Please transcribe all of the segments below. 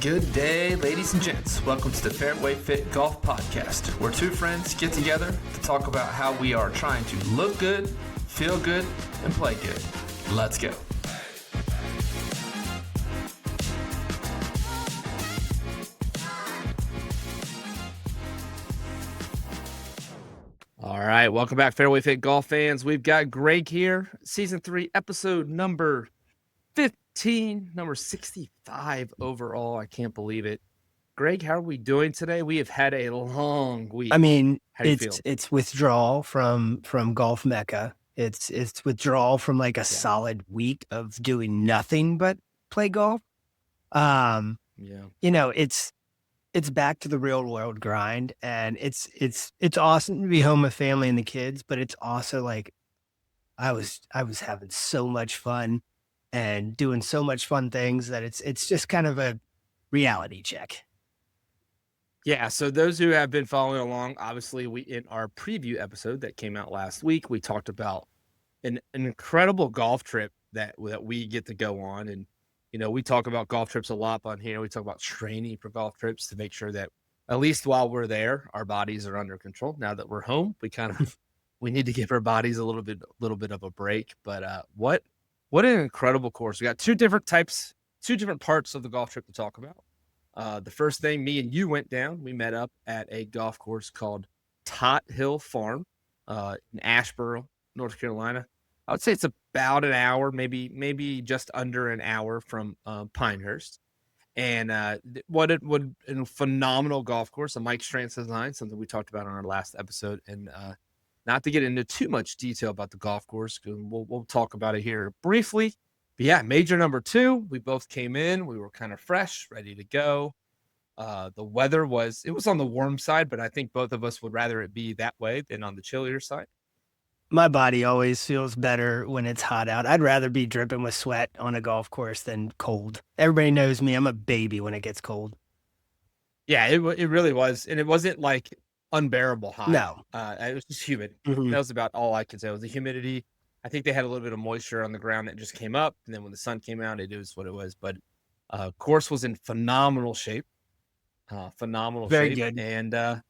Good day, ladies and gents. Welcome to the FairwayFit Golf Podcast, where two friends get together to talk about how we are trying to look good, feel good, and play good. Let's go. All right, welcome back, FairwayFit Golf fans. We've got Greg here, Season 3, Episode number 15, number 65 overall. I can't believe it. Greg, how are we doing today? We have had a long week. I mean, how do you feel? it's withdrawal from Golf Mecca. It's withdrawal from like a solid week of doing nothing but play golf. You know, it's back to the real world grind, and it's awesome to be home with family and the kids, but it's also like I was having so much fun and doing so much fun things that it's just kind of a reality check. Yeah, so those who have been following along, obviously we in our preview episode that came out last week, we talked about an incredible golf trip that we get to go on. And you know, we talk about golf trips a lot on here. We talk about training for golf trips to make sure that at least while we're there, our bodies are under control. Now that we're home, we need to give our bodies a little bit of a break. But what an incredible course. We got two different parts of the golf trip to talk about. The first thing, me and you went down. We met up at a golf course called Tot Hill Farm in Asheboro, North Carolina. I would say it's about an hour, maybe just under an hour from Pinehurst. And what a phenomenal golf course, a Mike Strantz design, something we talked about on our last episode. And not to get into too much detail about the golf course, we'll talk about it here briefly. But yeah, major number 2, we both came in. We were kind of fresh, ready to go. The weather was on the warm side, but I think both of us would rather it be that way than on the chillier side. My body always feels better when it's hot out. I'd rather be dripping with sweat on a golf course than cold. Everybody knows me. I'm a baby when it gets cold. Yeah, it really was. And it wasn't like unbearable hot. No. It was just humid. Mm-hmm. That was about all I could say. It was the humidity. I think they had a little bit of moisture on the ground that just came up. And then when the sun came out, it was what it was. But course was in phenomenal shape. Very good. And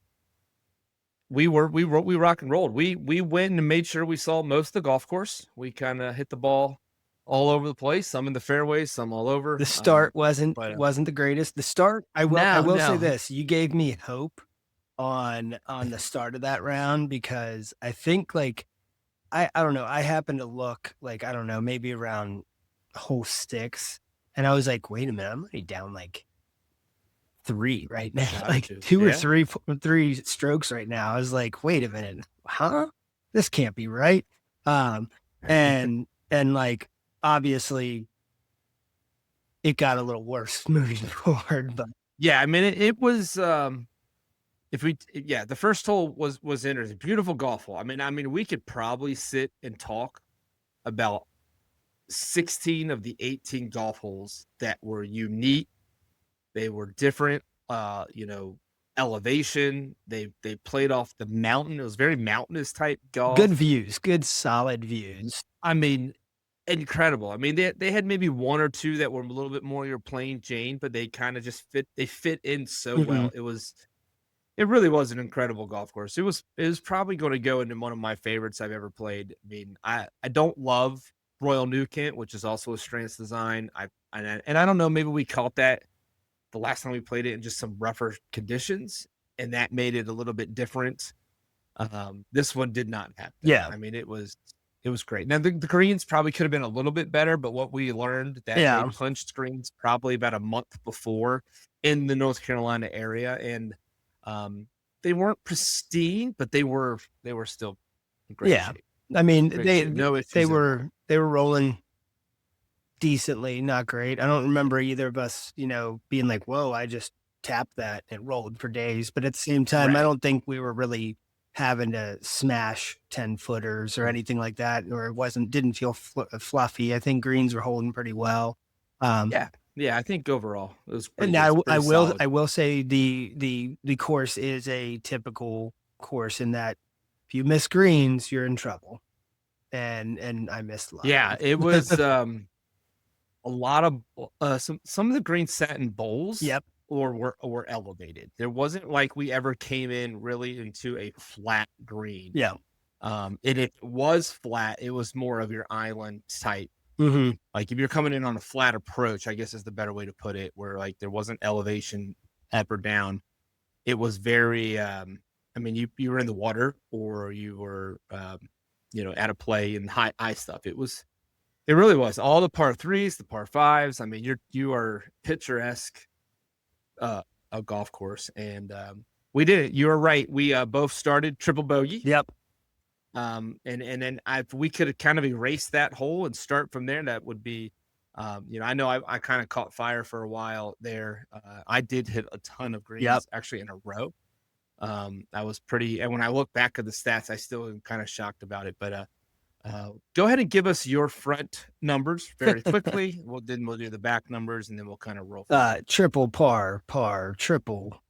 we rock and rolled. We went and made sure we saw most of the golf course. We kind of hit the ball all over the place, some in the fairways, some all over. The start wasn't the greatest. The start, I will say this, you gave me hope on the start of that round, because I think like I don't know, I happened to look like, I don't know, maybe around hole 6, and I was like, wait a minute, I'm already down like 3 right now, like 2 or 3 strokes right now. I was like, wait a minute, this can't be right. And like obviously it got a little worse moving forward, but yeah, I mean it was the first hole was interesting, beautiful golf hole. I mean we could probably sit and talk about 16 of the 18 golf holes that were unique. They were different, elevation. They played off the mountain. It was very mountainous type golf. Good views, good solid views. I mean, incredible. I mean, they had maybe 1 or 2 that were a little bit more your plain Jane, but they kind of just fit in so well. It really was an incredible golf course. It was probably going to go into one of my favorites I've ever played. I mean, I don't love Royal New Kent, which is also a Strantz design. And I don't know, maybe we caught that the last time we played it in just some rougher conditions, and that made it a little bit different. This one did not have that. Yeah. I mean, it was great. Now the greens probably could have been a little bit better, but what we learned that they punched greens probably about a month before in the North Carolina area. And they weren't pristine, but they were still in great shape. I mean, they were rolling decently, not great. I don't remember either of us, being like, whoa, I just tapped that and rolled for days. But at the same time, I don't think we were really having to smash 10-footers or anything like that, or didn't feel fluffy. I think greens were holding pretty well. Yeah, I think overall it was pretty, and I will say the course is a typical course in that if you miss greens, you're in trouble. And I missed a lot. Yeah, it was a lot of some of the greens sat in bowls. Yep. Or were elevated. There wasn't like we ever came in really into a flat green. Yeah. It was flat. It was more of your island type. Mm-hmm. Like if you're coming in on a flat approach, I guess is the better way to put it, where like there wasn't elevation up or down. It was very, I mean, you were in the water or you were, at a play in high stuff. It really was all the par threes, the par fives. I mean, you are picturesque. A golf course, and we did it. You were right. We both started triple bogey. Yep. And then if we could have kind of erased that hole and start from there, that would be, I know I kind of caught fire for a while there. I did hit a ton of greens actually in a row. I was pretty, and when I look back at the stats, I still am kind of shocked about it. But go ahead and give us your front numbers very quickly. We'll do the back numbers, and then we'll kind of roll. Triple, par, triple,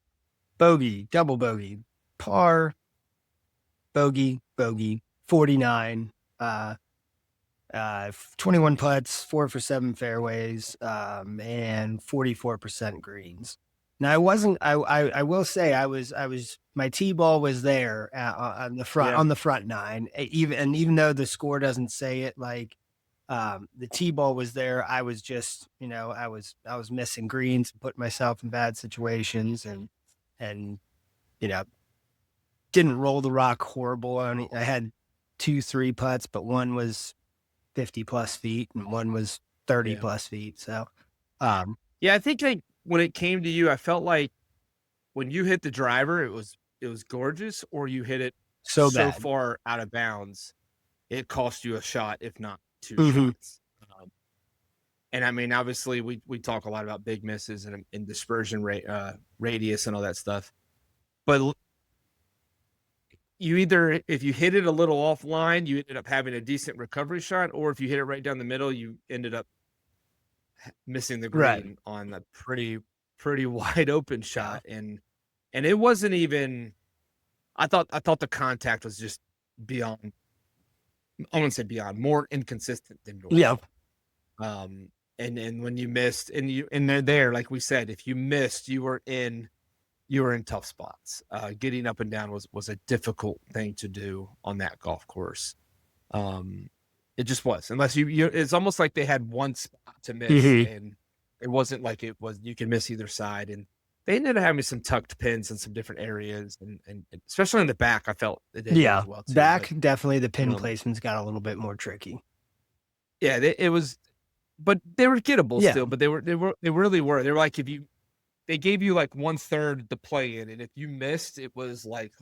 bogey, double bogey, par, bogey, 49, 21 putts, 4 for 7 fairways, and 44% greens. Now I will say I was my tee ball was there on the front nine. Even though the score doesn't say it, like the tee ball was there, I was just, I was missing greens, putting myself in bad situations, and didn't roll the rock horrible. I had 2-3 putts, but one was 50 plus feet and one was 30 plus feet. So, I think when it came to you, I felt like when you hit the driver, it was gorgeous, or you hit it so far out of bounds, it cost you a shot, if not 2 shots. And I mean, obviously we talk a lot about big misses and dispersion rate, radius and all that stuff, but you either, if you hit it a little offline, you ended up having a decent recovery shot, or if you hit it right down the middle, you ended up missing the green on a pretty wide open shot. And it wasn't even, I thought the contact was just beyond, I wouldn't say beyond, more inconsistent than normal. Yeah. And when you missed, and they're there, like we said, if you missed, you were in tough spots. Getting up and down was a difficult thing to do on that golf course. It just was, unless you it's almost like they had one spot to miss, and it wasn't like it was, you can miss either side. And they ended up having some tucked pins in some different areas, and especially in the back, I felt it did as well too. Back, but, definitely the pin placements got a little bit more tricky. Yeah, it was, but they were gettable still. But they really were. They were like, they gave you like 1/3 to play in, and if you missed, it was like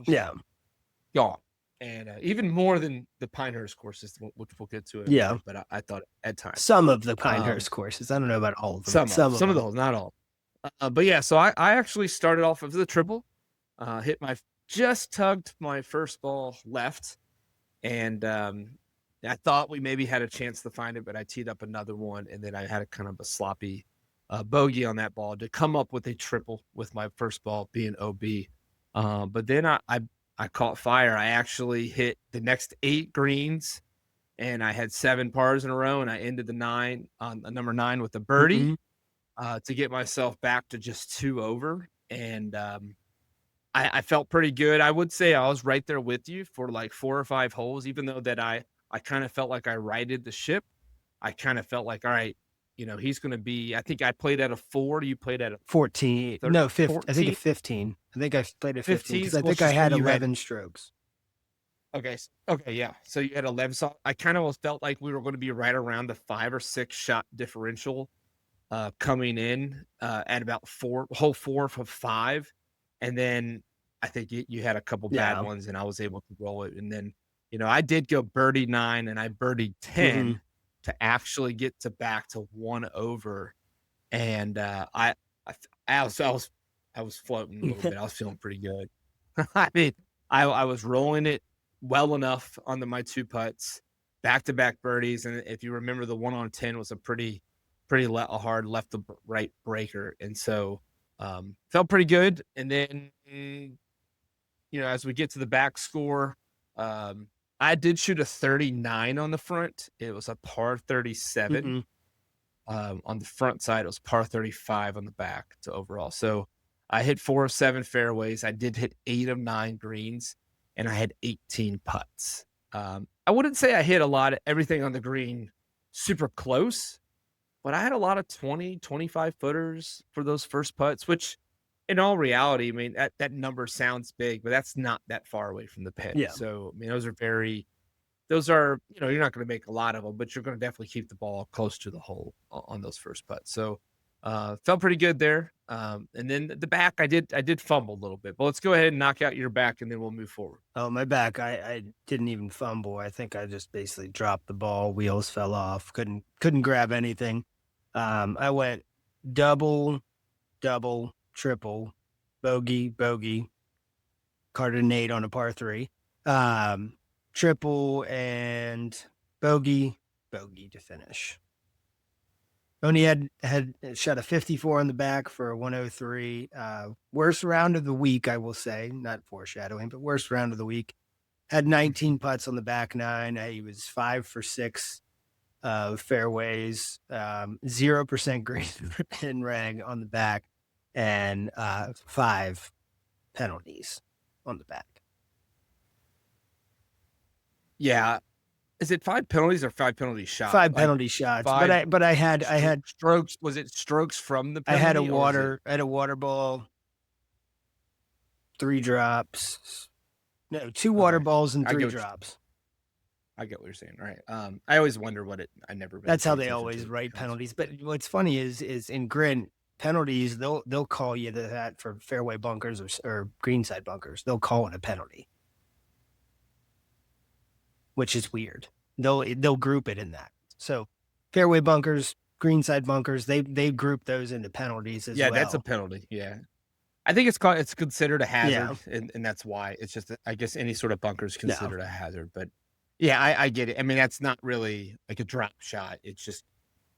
gone. And even more than the Pinehurst courses, which we'll get to. But I thought at times some of the Pinehurst courses. I don't know about all of them. Some of those, not all. But yeah, so I actually started off of the triple, just tugged my first ball left, and I thought we maybe had a chance to find it, but I teed up another one, and then I had a kind of a sloppy bogey on that ball to come up with a triple with my first ball being OB. But then I caught fire. I actually hit the next 8 greens, and I had 7 pars in a row, and I ended the number 9 with a birdie to get myself back to just 2 over. And I felt pretty good. I would say I was right there with you for like 4 or 5 holes, even though that I kind of felt like I righted the ship. I kind of felt like, all right, he's going to be, I think I played at a 4. You played at a 14. 13, no, 15. 14? I think at 15. I think I played at 15 because I think I had 11 strokes. Okay. Yeah. So you had 11. So I kind of felt like we were going to be right around the 5 or 6 shot differential coming in at about hole 4 of 5. And then I think you had a couple bad ones, and I was able to roll it. And then, I did go birdie 9 and I birdied 10 to actually get back to 1 over. And I was floating a little bit. I was feeling pretty good. I mean, I was rolling it well enough on my 2 putts, back-to-back birdies. And if you remember, the 1 on 10 was a pretty hard left to right breaker. And so felt pretty good. And then, as we get to the back score, I did shoot a 39 on the front. It was a par 37. On the front side, it was par 35 on the back to overall. So I hit 4 of 7 fairways. I did hit 8 of 9 greens, and I had 18 putts. I wouldn't say I hit a lot of everything on the green super close, but I had a lot of 20, 25 footers for those first putts, which in all reality, I mean, that number sounds big, but that's not that far away from the pin. Yeah. So, I mean, those are, you're not going to make a lot of them, but you're going to definitely keep the ball close to the hole on those first putts. So, felt pretty good there. And then the back, I did fumble a little bit, but let's go ahead and knock out your back and then we'll move forward. Oh, my back, I didn't even fumble. I think I just basically dropped the ball. Wheels fell off. Couldn't grab anything. I went double, triple, bogey, carded an 8 on a par 3. Triple and bogey to finish. Only had shot a 54 on the back for a 103. Worst round of the week, I will say, not foreshadowing, but worst round of the week. Had 19 putts on the back 9. He was 5 for 6 fairways, 0% green in reg on the back, and 5 penalties on the back. Yeah. Is it 5 penalties or 5 penalty shots? 5 penalty shots. But I had strokes. Was it strokes from the penalty? I had a water ball, 3 drops. No, 2 water balls and 3 drops. I get what you're saying. Right. I always wonder I never. That's how they always write penalties. But what's funny is in grid penalties, they'll call you that for fairway bunkers or greenside bunkers. They'll call it a penalty, which is weird. They'll group it in that. So fairway bunkers, greenside bunkers, they group those into penalties as well. Yeah, that's a penalty. Yeah. I think it's considered a hazard, and that's why. It's just, I guess any sort of bunker is considered a hazard. But yeah, I get it. I mean, that's not really like a drop shot. It's just,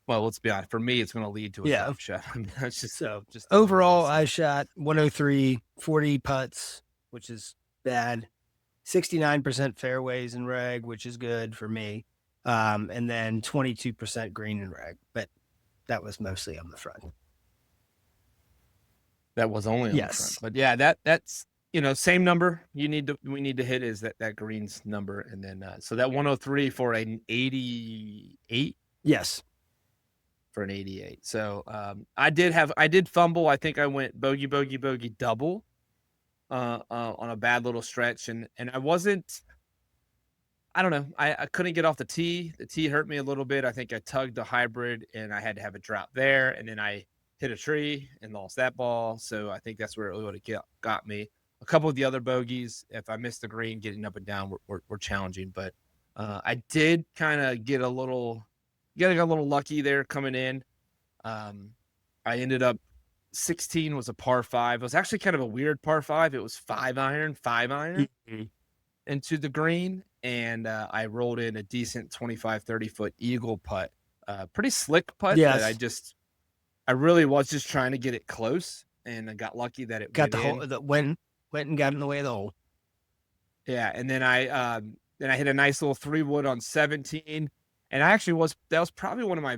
well, let's be honest. For me, it's going to lead to a drop shot. I mean, that's just overall, I shot 103, 40 putts, which is bad. 69% fairways and reg, which is good for me. And then 22% green and reg, but that was mostly on the front. That was only on the front. But yeah, that's, same number we need to hit is that greens number. And then, so that 103 for an 88. Yes. For an 88. So, I did fumble. I think I went bogey, double. On a bad little stretch, and I don't know. I couldn't get off the tee. The tee hurt me a little bit. I think I tugged the hybrid and I had to have a drop there, and then I hit a tree and lost that ball. So I think that's where it would have got me. A couple of the other bogeys, if I missed the green, getting up and down were challenging, but I did kind of get a little lucky there coming in. I ended up 16 was a par 5. It was actually kind of a weird par 5. It was 5 iron into the green. And I rolled in a decent 25, 30 foot eagle putt, pretty slick putt. Yes. That I really was just trying to get it close, and I got lucky that it got the hole that went and got in the way of the hole. Yeah. And then I hit a nice little 3-wood on 17. And that was probably one of my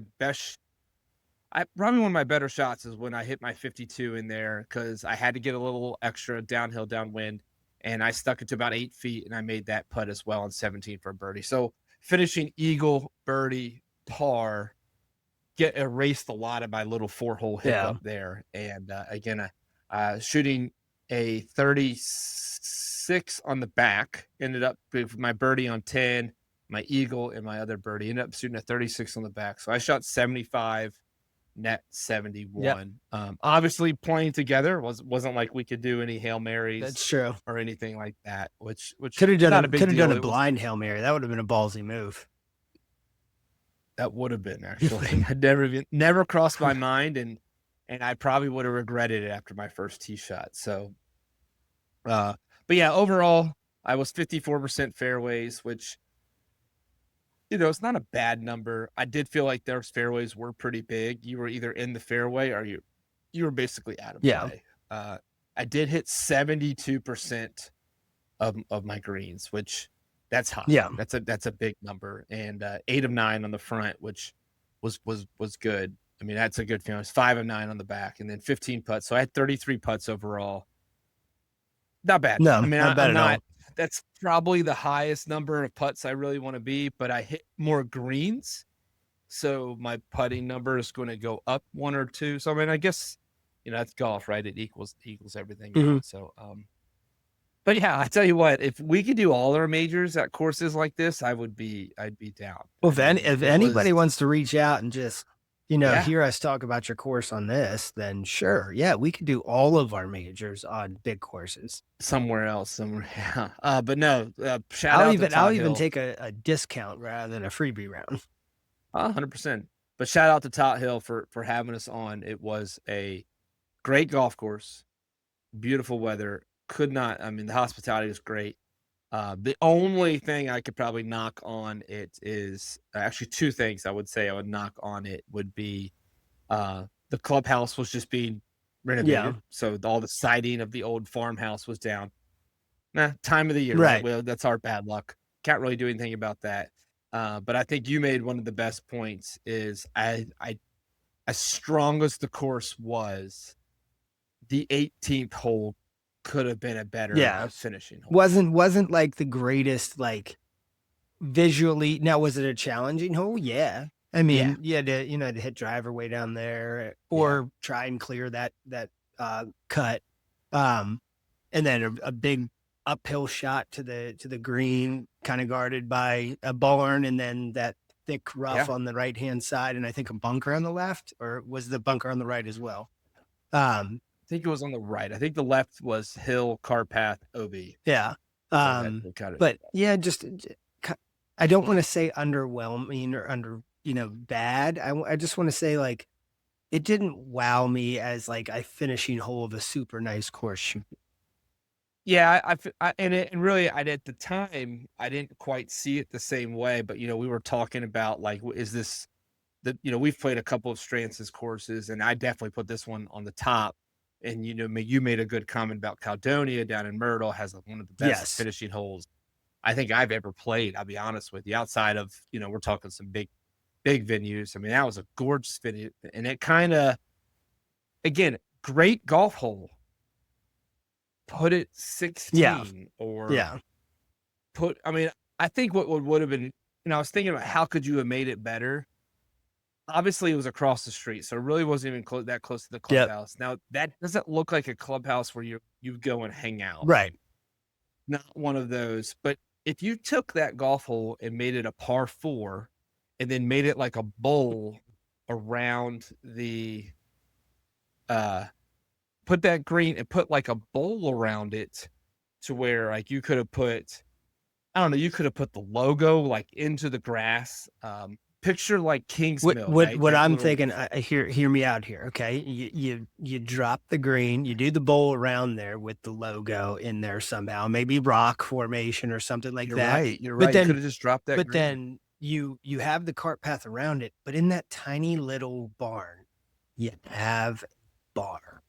better shots is when I hit my 52 in there, because I had to get a little extra downhill, downwind, and I stuck it to about 8 feet, and I made that putt as well on 17 for a birdie. So finishing eagle, birdie, par, erased a lot of my little 4-hole hiccup there. And again, shooting a 36 on the back, ended up with my birdie on 10, my eagle and my other birdie, ended up shooting a 36 on the back. So I shot 75. Net 71. Yep. Obviously playing together wasn't like we could do any Hail Marys. That's true. Or anything like that, which could have done a blind Hail Mary. That would have been a ballsy move. That would have been, actually. I'd never crossed my mind, and I probably would have regretted it after my first tee shot. So but yeah, overall I was 54% fairways, which, it's not a bad number. I did feel like those fairways were pretty big. You were either in the fairway or you were basically out of play. I did hit 72% of my greens, which that's high. Yeah. That's a big number. And 8 of 9 on the front, which was good. I mean, that's a good feeling. It was 5 of 9 on the back, and then 15 putts. So I had 33 putts overall. Not bad. No, I mean, not bad I'm at all. that's probably the highest number of putts I really want to be, but I hit more greens. So my putting number is going to go up 1 or 2. So I mean, I guess, that's golf, right? It equals everything out. So but yeah, I tell you what, if we could do all our majors at courses like this, I'd be down. Well, if anybody wants to reach out and just, hear us talk about your course on this, then sure. Yeah, we could do all of our majors on big courses. Somewhere else. Yeah. But no, shout out to Tot Hill. I'll even take a discount rather than a freebie round. 100%. But shout out to Tot Hill for having us on. It was a great golf course, beautiful weather. The hospitality was great. The only thing I could probably knock on it is actually 2 things I would say I would knock on it would be the clubhouse was just being renovated. Yeah. So all the siding of the old farmhouse was down. Time of the year, right? Well, that's our bad luck. Can't really do anything about that. But I think you made one of the best points is as strong as the course was, the 18th hole could have been a better finishing hole. Wasn't like the greatest, like visually. Now, was it a challenging hole? Yeah. I mean, you had to, to hit driver way down there or try and clear that cut. And then a big uphill shot to the green, kind of guarded by a barn, and then that thick rough on the right-hand side, and I think a bunker on the left, or was the bunker on the right as well? I think it was on the right. I think the left was hill, car path, OB. Yeah. But yeah, just I don't want to say underwhelming or bad. I just want to say like it didn't wow me as like a finishing hole of a super nice course. Yeah, and really, at the time, I didn't quite see it the same way. But we were talking about like, is this we've played a couple of Strantz's courses, and I definitely put this one on the top. And you made a good comment about Caledonia down in Myrtle has one of the best finishing holes I think I've ever played. I'll be honest with you. Outside of we're talking some big venues. I mean, that was a gorgeous finish, and it kind of, again, great golf hole. Put it 16 or put. I mean, I think what would have been. I was thinking about how could you have made it better. Obviously, it was across the street, so it really wasn't even that close to the clubhouse. Now, that doesn't look like a clubhouse where you go and hang out. Right. Not one of those. But if you took that golf hole and made it a par 4 and then made it like a bowl around the put that green and put like a bowl around it to where like you could have put, I don't know, you could have put the logo like into the grass. Picture like Kings Mill. What I'm thinking, hear me out here, okay? You drop the green, you do the bowl around there with the logo in there somehow, maybe rock formation or something like that. You're right. You could have just dropped that. But then you have the cart path around it, but in that tiny little barn, you have a bar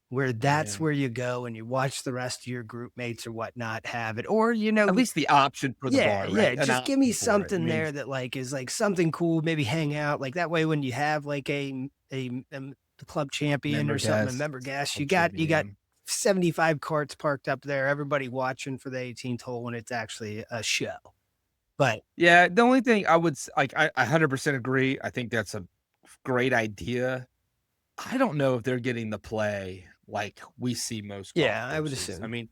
where that's where you go and you watch the rest of your group mates or whatnot have it, or at least the option for the bar. Right? Just give me something there that like is like something cool, maybe hang out like that way when you have like a club champion or something, a member guest, you got 75 carts parked up there, everybody watching for the 18th hole when it's actually a show. But yeah, the only thing I would like, I 100% agree. I think that's a great idea. I don't know if they're getting the play like we see most. Yeah, I would assume. I mean,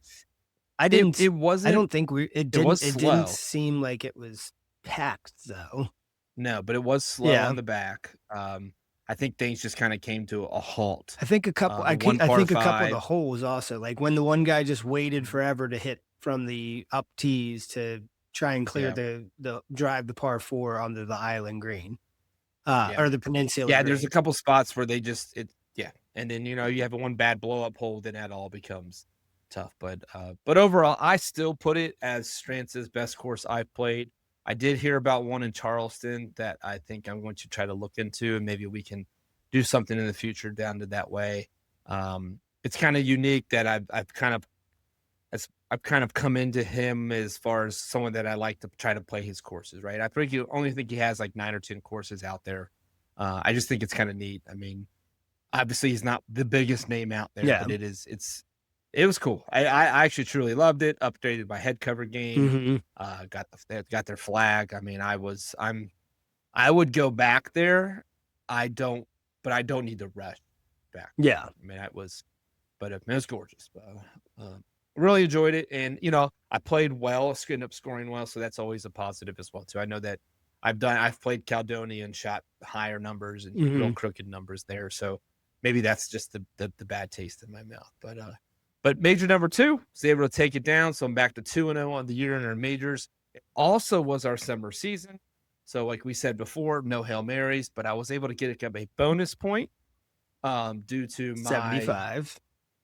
it wasn't. I don't think it didn't seem like it was packed though. No, but it was slow on the back. I think things just kind of came to a halt. I think a couple. I think a couple of the holes also, like when the one guy just waited forever to hit from the up tees to try and clear the drive the par 4 onto the island green, or the peninsula. Yeah, green. There's a couple spots where they just and then you have one bad blow up hole, then that all becomes tough. But overall, I still put it as Strantz's best course I've played. I did hear about one in Charleston that I think I'm going to try to look into, and maybe we can do something in the future down to that way. It's kind of unique that I've kind of come into him as far as someone that I like to try to play his courses, right? I only think he has like 9 or 10 courses out there I just think it's kind of neat. I mean, obviously he's not the biggest name out there, but it was cool. I actually truly loved it. Upgraded my head cover game. Got their flag. I mean, I would go back there. But I don't need to rush back. Yeah. I mean, it was gorgeous. Really enjoyed it. And, I played well, ended up scoring well. So that's always a positive as well, too. I know that I've played Caledonia and shot higher numbers and real crooked numbers there. So maybe that's just the bad taste in my mouth. But major number 2 was able to take it down. So I'm back to 2-0 on the year in our majors. It also was our summer season. So like we said before, no Hail Marys, but I was able to get a bonus point due to my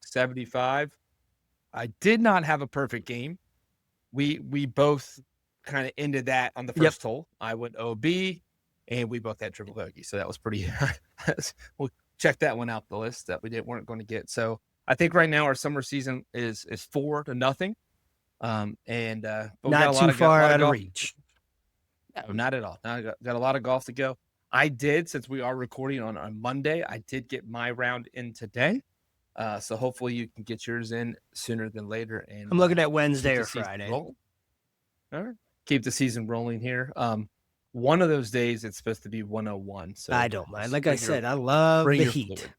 75. I did not have a perfect game. We both kind of ended that on the first hole. I went OB, and we both had triple bogey. So that was pretty we'll check that one out the list that we weren't going to get. So I think right now our summer season is 4-0. And not too far out of reach. No, not at all. I got a lot of golf to go. I did, since we are recording on Monday, I did get my round in today. So hopefully you can get yours in sooner than later. And I'm looking at Wednesday or Friday. All right. Keep the season rolling here. One of those days it's supposed to be 101. So I don't mind. Like I said, I love the heat.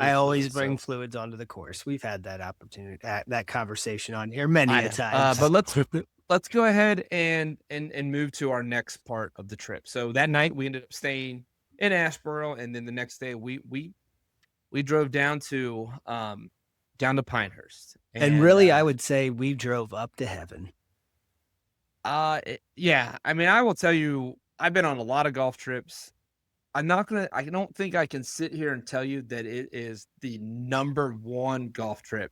I always bring fluids onto the course. We've had that opportunity, that conversation on here many a times. But let's go ahead and move to our next part of the trip. So that night we ended up staying in Asheboro, and then the next day we drove down to Pinehurst. And really, I would say we drove up to heaven. Yeah. I mean, I will tell you, I've been on a lot of golf trips. I don't think I can sit here and tell you that it is the number 1 golf trip,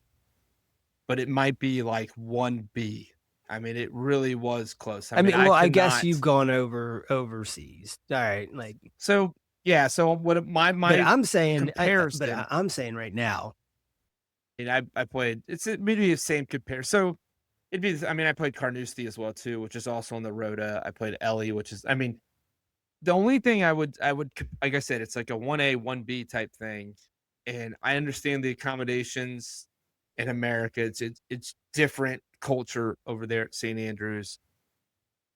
but it might be like 1B. I mean, it really was close. I guess you've gone overseas. All right. So what but I'm saying comparison, but I'm saying right now, and I played, it's maybe the same compare. So it'd be, I played Carnoustie as well too, which is also on the Rhoda. I played Ellie, which is, the only thing I would, like I said, it's like a 1A, 1B type thing. And I understand the accommodations in America. It's different culture over there at St. Andrews,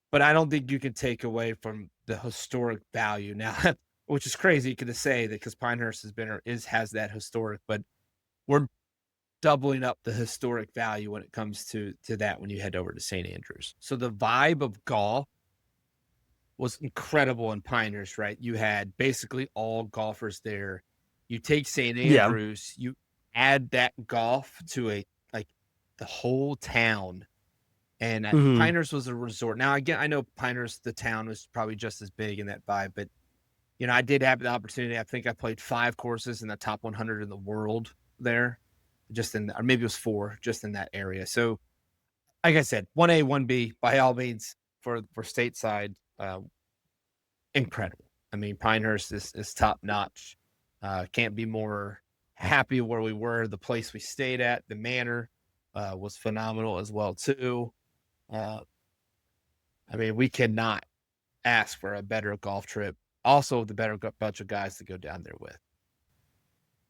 but I don't think you can take away from the historic value now, which is crazy to say that, because Pinehurst has that historic, but we're doubling up the historic value when it comes to that when you head over to St. Andrews. So the vibe of golf was incredible in Pinehurst, right? You had basically all golfers there. You take St. Andrews, you add that golf to the whole town, and Pinehurst was a resort. Now, again, I know Pinehurst, the town, was probably just as big in that vibe, but I did have the opportunity. I think I played 5 courses in the top 100 in the world there, or maybe it was 4, just in that area. So, like I said, 1A, 1B, by all means, for stateside, incredible. I mean, Pinehurst is top notch. Can't be more happy where we were. The place we stayed at, the manor, was phenomenal as well too. We cannot ask for a better golf trip. Also, the better bunch of guys to go down there with.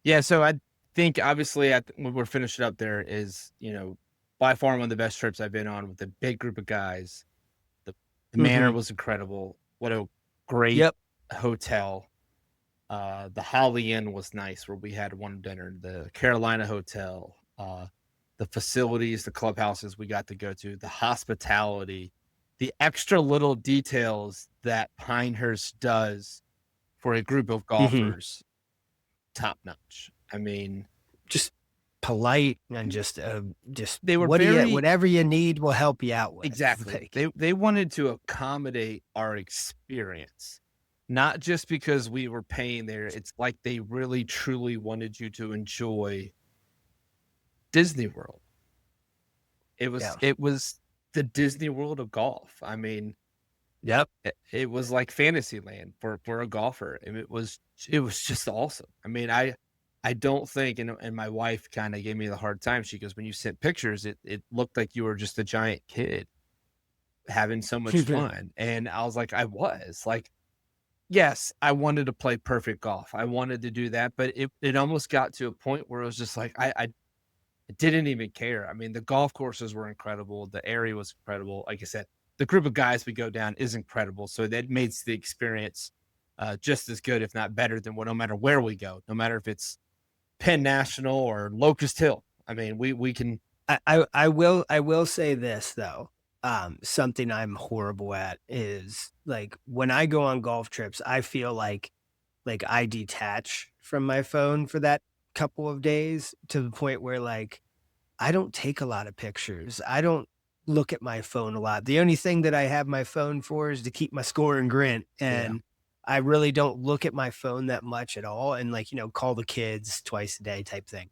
Yeah, so I think obviously when we're finishing up there is, by far one of the best trips I've been on, with a big group of guys. The manor was incredible. What a great hotel. The Holly Inn was nice, where we had one dinner. The Carolina Hotel, the facilities, the clubhouses we got to go to, the hospitality, the extra little details that Pinehurst does for a group of golfers, top notch. Just polite and just they were whatever you need, we'll help you out with. Exactly. They wanted to accommodate our experience, not just because we were paying there. It's like they really truly wanted you to enjoy Disney World. It was the Disney World of golf. It was like Fantasyland for a golfer. It was just awesome. I don't think, and my wife kind of gave me the hard time. She goes, when you sent pictures, it looked like you were just a giant kid having so much fun. And I was like, I was like, yes, I wanted to play perfect golf. I wanted to do that, but it almost got to a point where it was just like, I didn't even care. I mean, the golf courses were incredible. The area was incredible. Like I said, the group of guys we go down is incredible. So that makes the experience just as good, if not better, than no matter where we go, no matter if it's Penn National or Locust Hill. I mean, we can. I will say this though. Something I'm horrible at is like when I go on golf trips, I feel like I detach from my phone for that couple of days to the point where like I don't take a lot of pictures. I don't look at my phone a lot. The only thing that I have my phone for is to keep my score and grin. And I really don't look at my phone that much at all. And like, call the kids twice a day type thing.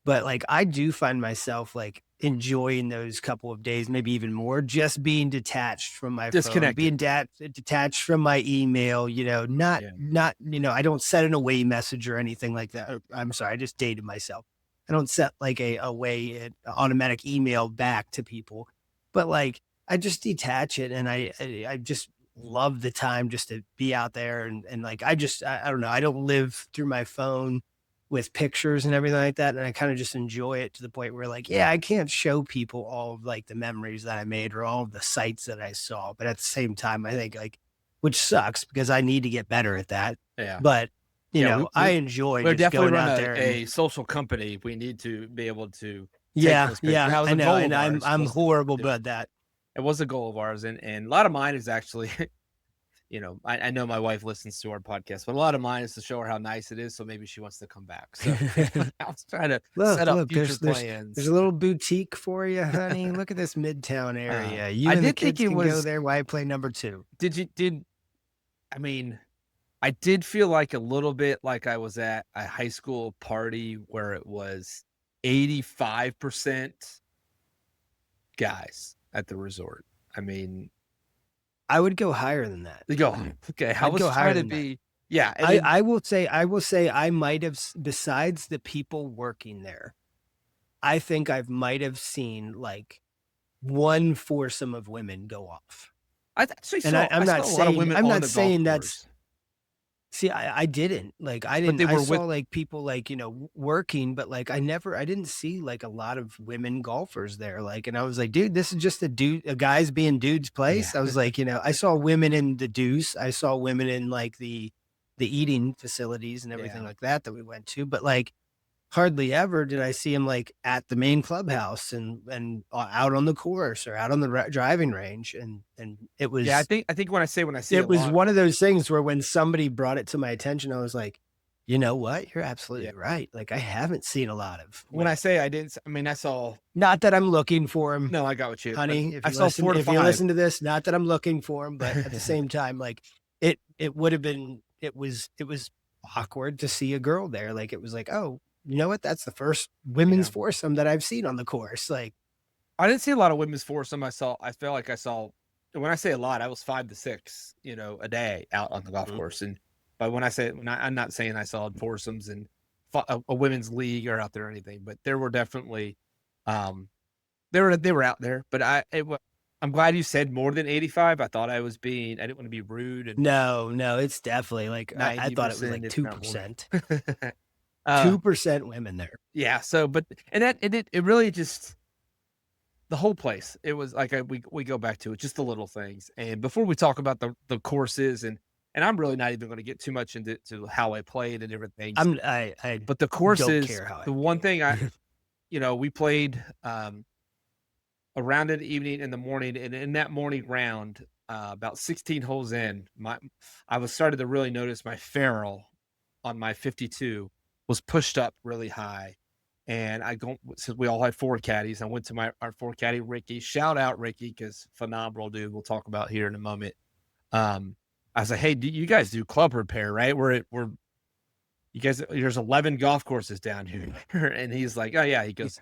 But like, I do find myself like enjoying those couple of days, maybe even more, just being detached from my phone, being detached from my email, not, I don't set an away message or anything like that. I'm sorry. I just dated myself. I don't set like an automatic email back to people, but like, I just detach it. And I just love the time just to be out there. And like, I don't know. I don't live through my phone with pictures and everything like that. And I kind of just enjoy it to the point where like, I can't show people all of like the memories that I made or all of the sights that I saw. But at the same time, I think like, which sucks because I need to get better at that. Yeah. But I enjoy just going out there. A social company. We need to be able to. I know. And I'm horrible about that. It was a goal of ours. And a lot of mine is actually, I know my wife listens to our podcast, but a lot of mine is to show her how nice it is. So maybe she wants to come back. So I was trying to set up future plans. There's a little boutique for you, honey. Look at this Midtown area. I did think it was go there. Why play number 2? I did feel like a little bit like I was at a high school party where it was 85% guys at the resort. I mean, I would go higher than that. Okay. How was trying to be? Yeah. I will say I might have, besides the people working there, I think I might have seen like one foursome of women go off. I'm not saying that's. See, I didn't like, I didn't, I saw like people like, working, but like, I didn't see like a lot of women golfers there. Like, and I was like, dude, this is just a guy's being dude's place. Yeah. I was like, I saw women in the Deuce. I saw women in like the eating facilities and everything like that we went to, but like hardly ever did I see him like at the main clubhouse and out on the course or out on the driving range. And it was, I think when I see it was one of those things where when somebody brought it to my attention, I was like, you know what? You're absolutely right. Like I haven't seen a lot of when I say I didn't, I saw, not that I'm looking for him. No, I got what you, honey. If you listen to this, not that I'm looking for him, but at the same time, like it would have been, it was awkward to see a girl there. Like it was like, oh, you know what? That's the first women's foursome that I've seen on the course. Like, I didn't see a lot of women's foursome. I felt like I saw, when I say a lot, I was 5 to 6, a day out on the golf course. And but I'm not saying I saw foursomes and a women's league or out there or anything, but there were definitely, they were out there. But I'm glad you said more than 85. I thought I didn't want to be rude. And no, it's definitely like I thought it was like 2%. 2% women there. Yeah. So, it really just, the whole place, it was like, we go back to it, just the little things. And before we talk about the courses and I'm really not even going to get too much into how I played and different things. But the courses, the one thing we played, around in the evening and the morning, and in that morning round, about 16 holes in, I was started to really notice my ferrule on my 52 was pushed up really high. And since we all had 4 caddies, I went to our 4 caddy, Ricky. Shout out Ricky, because phenomenal dude. We'll talk about here in a moment. I was like, hey, you guys do club repair, right? You guys, there's 11 golf courses down here. And he's like, oh yeah. He goes,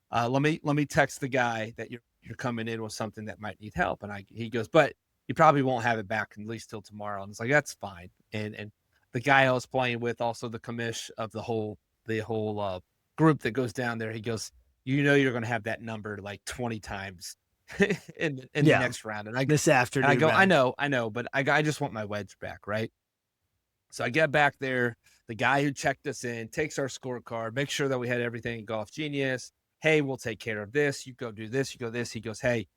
let me text the guy that you're coming in with something that might need help. And he goes, but you probably won't have it back at least till tomorrow. And it's like, that's fine. And the guy I was playing with, also the commish of the whole group that goes down there, he goes, you're going to have that number like 20 times in the next round. And this afternoon. And I go, I know, but I just want my wedge back. Right. So I get back there. The guy who checked us in takes our scorecard, makes sure that we had everything in Golf Genius. Hey, we'll take care of this. You go do this. You go this. He goes, hey,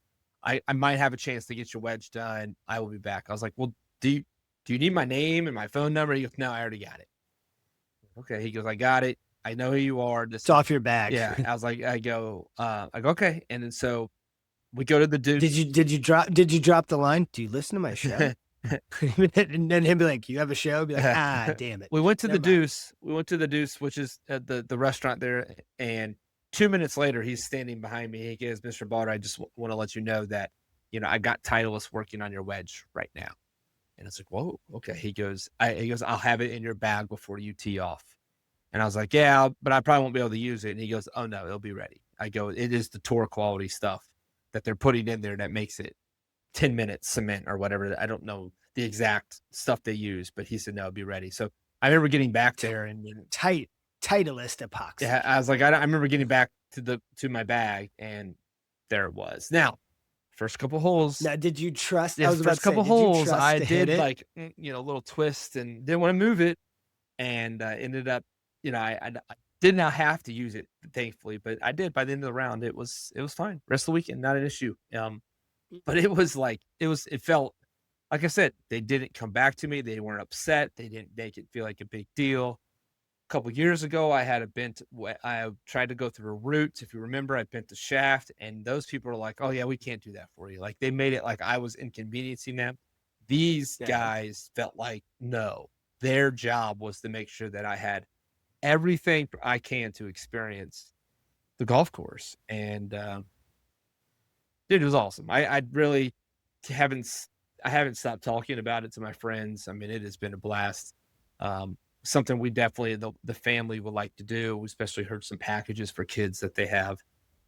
I might have a chance to get your wedge done. I will be back. I was like, well, do you need my name and my phone number? He goes, no, I already got it. Okay. He goes, I got it. I know who you are. It's off your bag. Yeah. I was like, I go, okay. And then so we go to the Deuce. Did you drop the line? Do you listen to my show? And then he'll be like, you have a show? Be like, damn it. We went to the Deuce. We went to the Deuce, which is the restaurant there. And 2 minutes later, he's standing behind me. He goes, Mr. Balder, I just want to let you know that, I got Titleist working on your wedge right now. And it's like, whoa, okay. He goes, I'll have it in your bag before you tee off. And I was like, yeah, but I probably won't be able to use it. And he goes, oh no, it'll be ready. I go, it is the tour quality stuff that they're putting in there that makes it 10 minutes cement or whatever. I don't know the exact stuff they use, but he said, no, it'll be ready. So I remember getting back there and Titleist epoxy. Yeah. I was like, I remember getting back to my bag and there it was. Now, first couple holes. Now, did you trust? Yeah, first couple holes, I did like, a little twist and didn't want to move it. And ended up, I did not have to use it, thankfully, but I did by the end of the round. It was fine. Rest of the weekend, not an issue. But it was like, it felt, like I said, they didn't come back to me. They weren't upset. They didn't make it feel like a big deal. A couple of years ago, I tried to go through a route. If you remember, I bent the shaft and those people were like, oh yeah, we can't do that for you. Like they made it like I was inconveniencing them. These guys felt like, no, their job was to make sure that I had everything I can to experience the golf course. And, dude, it was awesome. I really haven't stopped talking about it to my friends. I mean, it has been a blast. Something we definitely, the family would like to do. We especially heard some packages for kids that they have,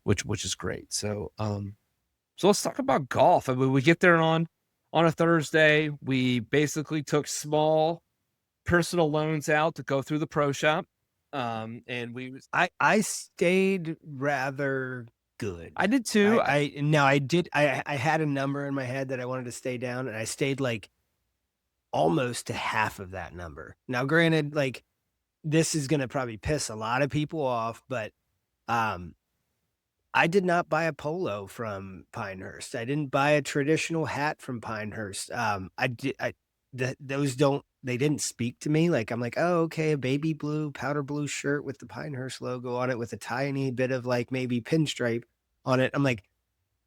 which is great. So, so let's talk about golf. I mean, we get there on a Thursday. We basically took small personal loans out to go through the pro shop. And I stayed rather good. I did too. I had a number in my head that I wanted to stay down, and I stayed like almost to half of that number. Now, granted, like this is going to probably piss a lot of people off, but I did not buy a polo from Pinehurst. I didn't buy a traditional hat from Pinehurst. They didn't speak to me. Like, I'm like, oh, okay, a baby blue, powder blue shirt with the Pinehurst logo on it with a tiny bit of like maybe pinstripe on it. I'm like,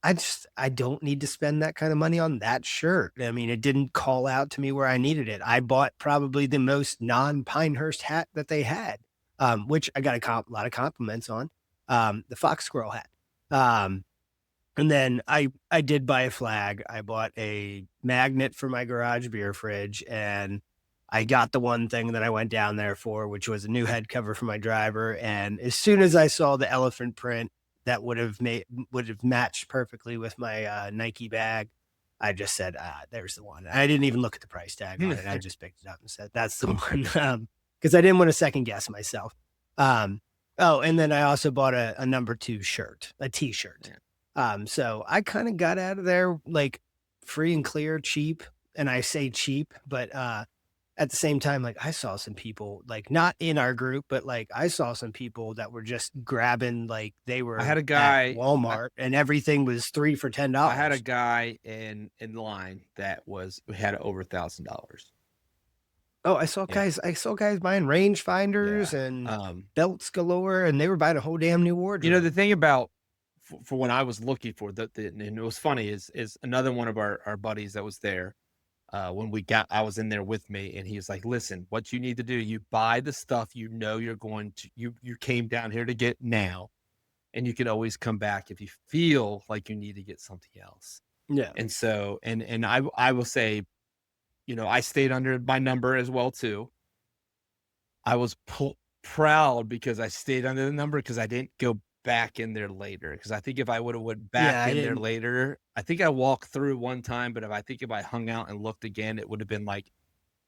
I don't need to spend that kind of money on that shirt. I mean, it didn't call out to me where I needed it. I bought probably the most non-Pinehurst hat that they had, which I got a lot of compliments on, the fox squirrel hat. And then I did buy a flag. I bought a magnet for my garage beer fridge, and I got the one thing that I went down there for, which was a new head cover for my driver. And as soon as I saw the elephant print that would have matched perfectly with my Nike bag, I just said, there's the one. I didn't even look at the price tag on it. I just picked it up and said, that's the one. Because I didn't want to second guess myself. And then I also bought a number 2 shirt, a t-shirt. So I kind of got out of there like free and clear, cheap. And I say cheap, but at the same time, like I saw some people, like not in our group, but like I saw some people that were just grabbing, like they were. I had a guy at Walmart and everything was 3 for $10. I had a guy in line that had over $1,000. Oh, I saw guys buying range finders and belts galore, and they were buying a whole damn new wardrobe. The thing about for when I was looking for and it was funny is another one of our buddies that was there. When I was in there with me, and he was like, listen, what you need to do, you buy the stuff you're going to, you came down here to get now, and you can always come back if you feel like you need to get something else. Yeah. And so, and I will say, I stayed under my number as well too. I was proud because I stayed under the number because I didn't go back in there later, because I think if I would have went back in there later, I think I walked through one time, but if I hung out and looked again, it would have been like,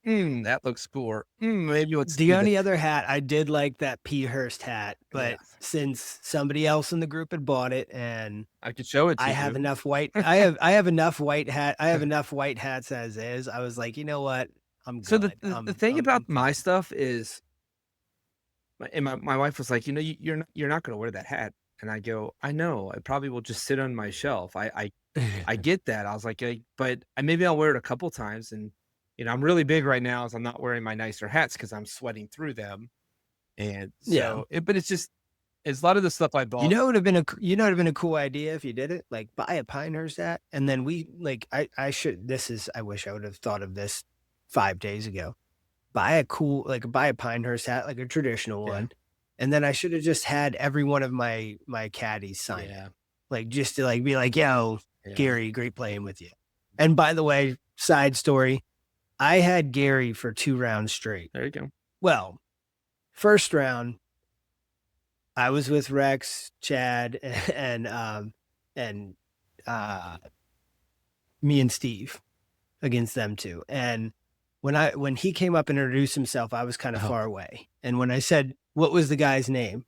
that looks cool. Or, maybe what's the only other hat I did like that P. Hurst hat, but since somebody else in the group had bought it, and I could show it to you. I have enough white hats as is. I was like, you know what? I'm so good. the thing about my stuff is, and my wife was like, you're not going to wear that hat. And I go, I know, it probably will just sit on my shelf. I get that. I was like, but maybe I'll wear it a couple times. And, I'm really big right now as I'm not wearing my nicer hats because I'm sweating through them. And so, but it's a lot of the stuff I bought. You know, it would have been a cool idea if you did it. Like, buy a Pinehurst hat, and then I wish I would have thought of this 5 days ago. Buy a Pinehurst hat, like a traditional one, and then I should have just had every one of my caddies sign it, like just to be like, yo, Gary, great playing with you. And by the way, side story, I had Gary for 2 rounds straight. There you go. Well, first round, I was with Rex, Chad, and me and Steve against them two. And when he came up and introduced himself, I was kind of far away. And when I said, what was the guy's name?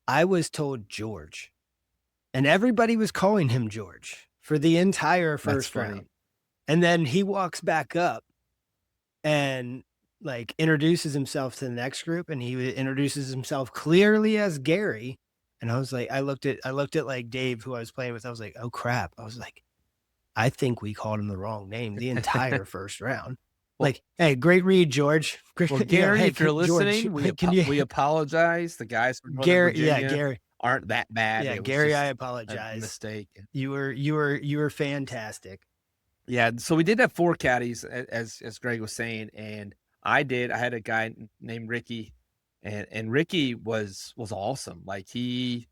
I was told George. And everybody was calling him George for the entire first round. And then he walks back up and introduces himself to the next group, and he introduces himself clearly as Gary. And I was like, I looked at like Dave, who I was playing with. I was like, oh crap. I was like, I think we called him the wrong name the entire first round. Hey, great read, George. Well, Gary, if you're listening, we apologize. The guys from Gary aren't that bad. Yeah, Gary, I apologize. Mistake. You were fantastic. Yeah, so we did have 4 caddies, as Greg was saying, and I had a guy named Ricky, and Ricky was awesome. Like he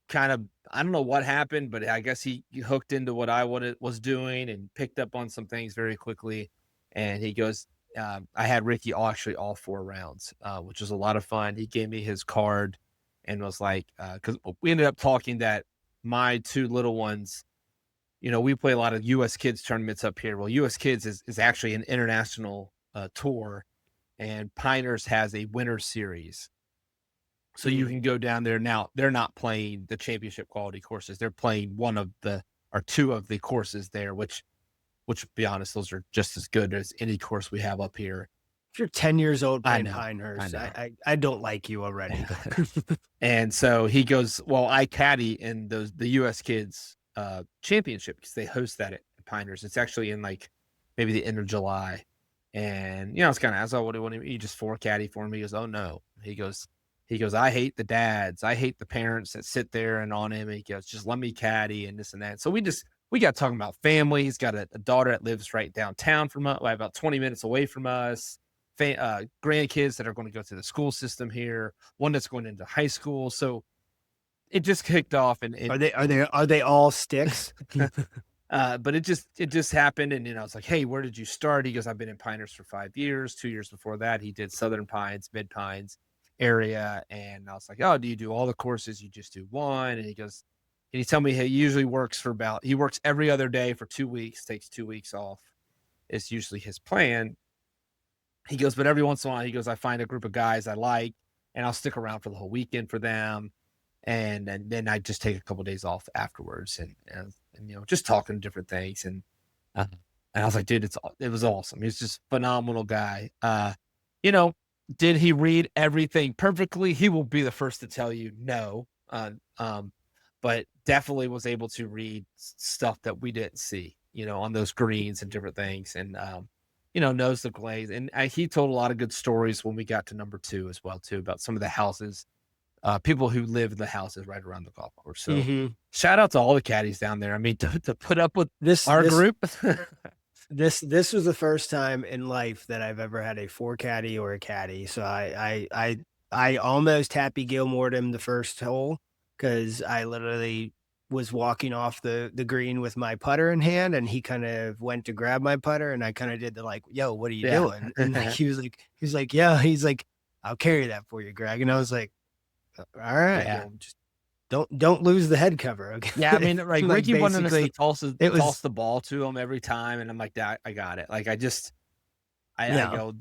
kind of, I don't know what happened, but I guess he hooked into what I was doing and picked up on some things very quickly. And he goes, I had Ricky all 4 rounds, which was a lot of fun. He gave me his card and was like, because we ended up talking that my 2 little ones, we play a lot of U.S. kids tournaments up here. Well, U.S. kids is actually an international tour, and Pinehurst has a winter series. So you can go down there. Now, they're not playing the championship quality courses. They're playing 2 of the courses there, which to be honest, those are just as good as any course we have up here. If you're 10 years old playing Pinehurst, I don't like you already. And so he goes, well, I caddy in the U.S. kids championship because they host that at Pinehurst. It's actually in maybe the end of July. And, it's kind of, what do you just 4 caddy for me? He goes, oh no. He goes, I hate the dads. I hate the parents that sit there and on him. And he goes, just let me caddy and this and that. So we got talking about family. He's got a daughter that lives right downtown from us, about 20 minutes away from us. Grandkids that are going to go through the school system here. One that's going into high school. So it just kicked off. And are they all sticks? But it just happened. And, I was like, hey, where did you start? He goes, I've been in Pinehurst for 5 years. 2 years before that, he did Southern Pines, Mid Pines area. And I was like, oh, do you do all the courses? You just do one? And he goes, and he told me he usually works he works every other day for 2 weeks, takes 2 weeks off. It's usually his plan. He goes, but every once in a while, he goes, I find a group of guys I like, and I'll stick around for the whole weekend for them. And then I just take a couple of days off afterwards and just talking different things. And I was like, dude, it was awesome. He's just a phenomenal guy. Did he read everything perfectly? He will be the first to tell you no. But definitely was able to read stuff that we didn't see, on those greens and different things. And, knows the glaze. And he told a lot of good stories when we got to number 2 as well, too, about some of the houses, people who live in the houses right around the golf course. So shout out to all the caddies down there. I mean, to put up with our group. This was the first time in life that I've ever had a 4 caddy or a caddy. So I almost Happy Gilmore'd him the first hole, because I literally was walking off the green with my putter in hand, and he kind of went to grab my putter, and I kind of did the yo, what are you doing? And he was like, yeah, he's like, I'll carry that for you, Greg. And I was like, all right, just don't lose the head cover. Okay? Yeah, I mean, Ricky wanted us to toss the ball to him every time, and I'm like, I got it. I go,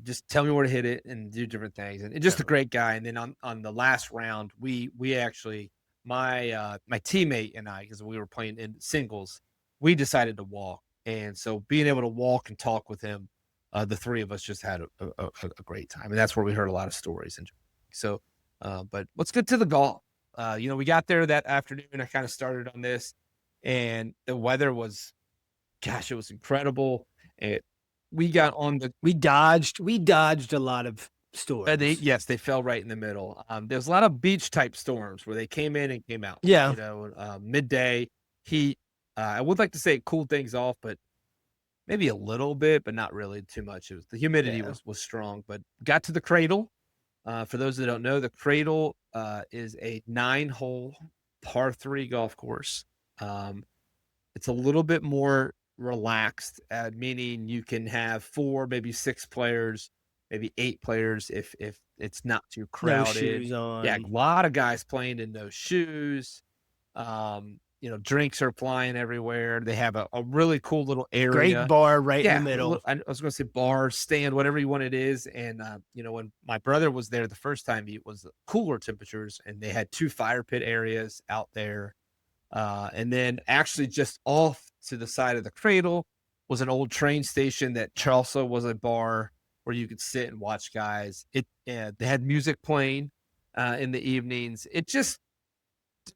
just tell me where to hit it and do different things. And just a great guy. And then on the last round, we actually, my teammate and I, because we were playing in singles, we decided to walk. And so being able to walk and talk with him the three of us just had a great time, and that's where we heard a lot of stories. And so, but let's get to the golf. We got there that afternoon. I kind of started on this, and the weather was, gosh, it was incredible. We dodged a lot of storms. They fell right in the middle. There's a lot of beach type storms where they came in and came out. Yeah. Midday heat. I would like to say it cooled things off, but maybe a little bit, but not really too much. The humidity was strong. But got to the Cradle. For those that don't know, the Cradle is a 9-hole par 3 golf course. It's a little bit more relaxed, meaning you can have 4, maybe 6 players, maybe 8 players if it's not too crowded. No shoes on. Yeah, a lot of guys playing in no shoes. Drinks are flying everywhere. They have a really cool little area. Great bar right in the middle. I was going to say bar, stand, whatever you want it is. And, when my brother was there the first time, it was cooler temperatures, and they had 2 fire pit areas out there. And then actually just off to the side of the Cradle was an old train station that also was a bar where you could sit and watch guys. They had music playing in the evenings. It just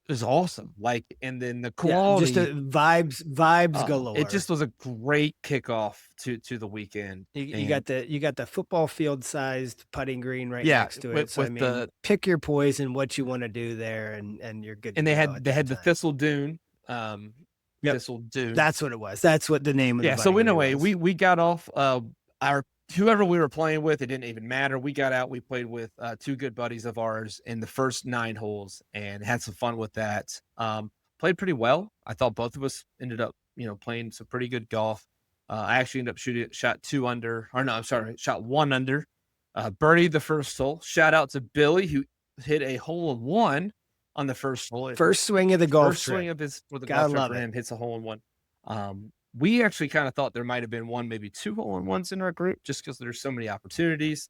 was awesome. And then the quality, just vibes galore. It just was a great kickoff to the weekend. You got the football field sized putting green right next to it. So pick your poison, what you want to do there, and you're good. And they had the Thistle Dune. Thistle Dune. That's what it was. That's what the name of the so anyway, we got off whoever we were playing with, it didn't even matter. We got out, we played with 2 good buddies of ours in the first 9 holes and had some fun with that. Played pretty well. I thought both of us ended up, playing some pretty good golf. I actually ended up shot 1 under. Birdie the first hole. Shout out to Billy, who hit a hole-in-one on the first hole. First swing of the golf trip. Swing of his for the golf trip for him, hits a hole-in-one. We actually kind of thought there might have been 1, maybe 2 hole-in-ones in our group, just because there's so many opportunities.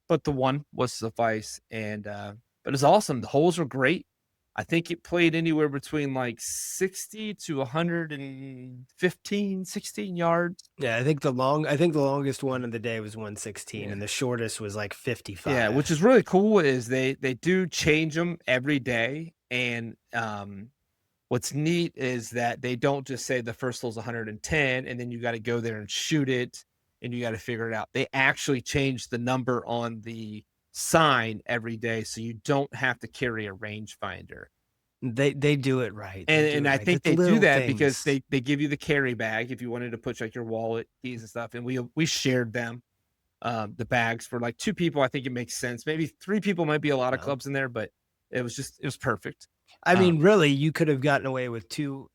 But the one was suffice, and but it's awesome. The holes were great. I think it played anywhere between 60 to 115, 16 yards. Yeah, I think the longest one of the day was 116, and the shortest was 55. Yeah, which is really cool. Is they do change them every day, and what's neat is that they don't just say the first hole's 110 and then you got to go there and shoot it and you got to figure it out. They actually change the number on the sign every day, so you don't have to carry a rangefinder. They do it right. And I think they do that because they give you the carry bag if you wanted to put your wallet, keys and stuff. And we shared them, the bags for 2 people. I think it makes sense. Maybe 3 people might be a lot of clubs in there, but it was perfect. I mean, really, you could have gotten away with two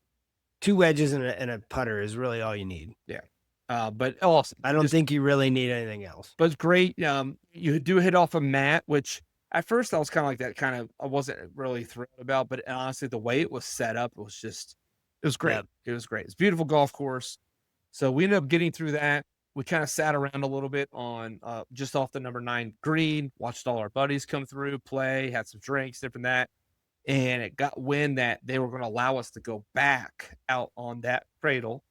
wedges and a putter is really all you need. Yeah. But awesome. I don't think you really need anything else. But it's great. You do hit off a mat, which at first I was kind of like that. I wasn't really thrilled about, but honestly, the way it was set up, it was great. Yeah. It was great. It's a beautiful golf course. So we ended up getting through that. We kind of sat around a little bit on just off the number 9 green, watched all our buddies come through, play, had some drinks, different that. And it got wind that they were going to allow us to go back out on that Cradle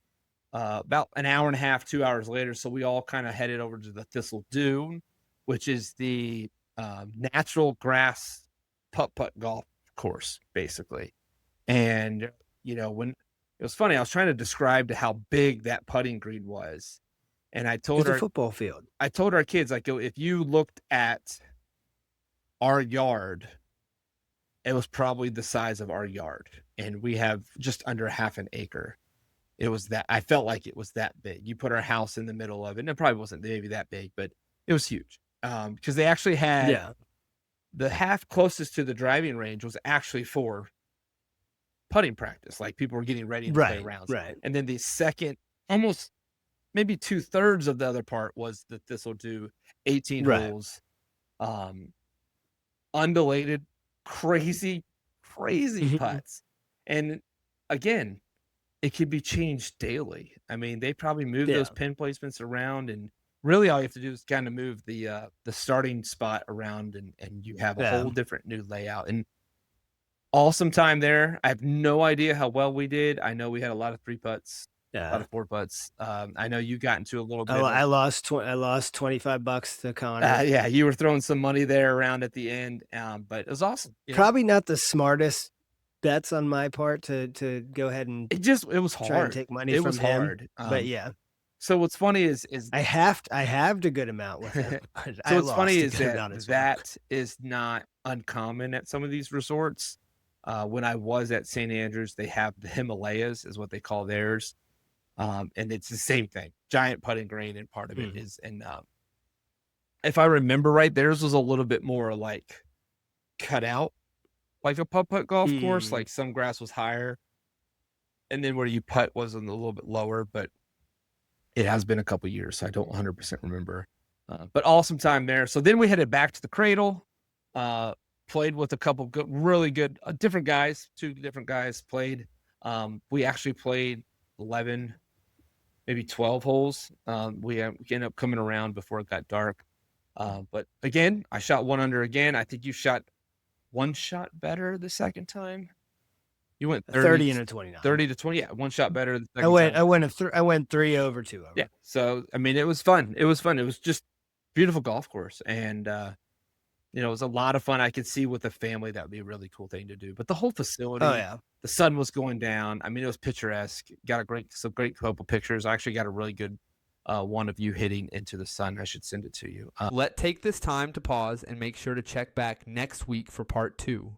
about an hour and a half, 2 hours later. So we all kind of headed over to the Thistle Dune, which is the natural grass putt golf course, basically. And, when it was funny, I was trying to describe how big that putting green was. And I told our football field. I told our kids, if you looked at our yard, it was probably the size of our yard, and we have just under half an acre. It was that, I felt like it was that big. You put our house in the middle of it, and it probably wasn't maybe that big, but it was huge. Because they actually had the half closest to the driving range was actually for putting practice. People were getting ready to play rounds. Right. And then the second, almost maybe 2/3 of the other part was the Thistle Dune, 18 holes, undulated, crazy putts. And again, it could be changed daily. I mean, they probably move those pin placements around, and really all you have to do is kind of move the starting spot around, and you have a whole different new layout. And awesome time there. I have no idea how well we did. I know we had a lot of 3 putts. a lot of 4-putts. I know you got into a little bit. I lost $25 to Connor. Yeah, you were throwing some money there around at the end, but it was awesome. Probably not the smartest bets on my part to go ahead and it was hard. Try and take money from him. Hard. But yeah. So what's funny is I halved a good amount with him. So what's funny is that is not uncommon at some of these resorts. When I was at St. Andrews, they have the Himalayas is what they call theirs. And it's the same thing, giant putting green, and part of it is, and if I remember right, theirs was a little bit more like cut out, like a putt golf course. Like some grass was higher, and then where you putt was a little bit lower. But it has been a couple years, so I don't 100% remember. But awesome time there. So then we headed back to the Cradle. Played with a couple really good different guys. 2 different guys played. We actually played 11. Maybe 12 holes. We ended up coming around before it got dark. But again, I shot 1 under again. I think you shot 1 shot better the second time. You went 30 and a 29. 30 to 20. Yeah, 1 shot better the second time. I went 3 over, 2 over. Yeah. So I mean, it was fun. It was just beautiful golf course, and it was a lot of fun. I could see with the family that would be a really cool thing to do. But the whole facility, the sun was going down. I mean, it was picturesque. Got some great couple pictures. I actually got a really good one of you hitting into the sun. I should send it to you. Let's take this time to pause and make sure to check back next week for part 2.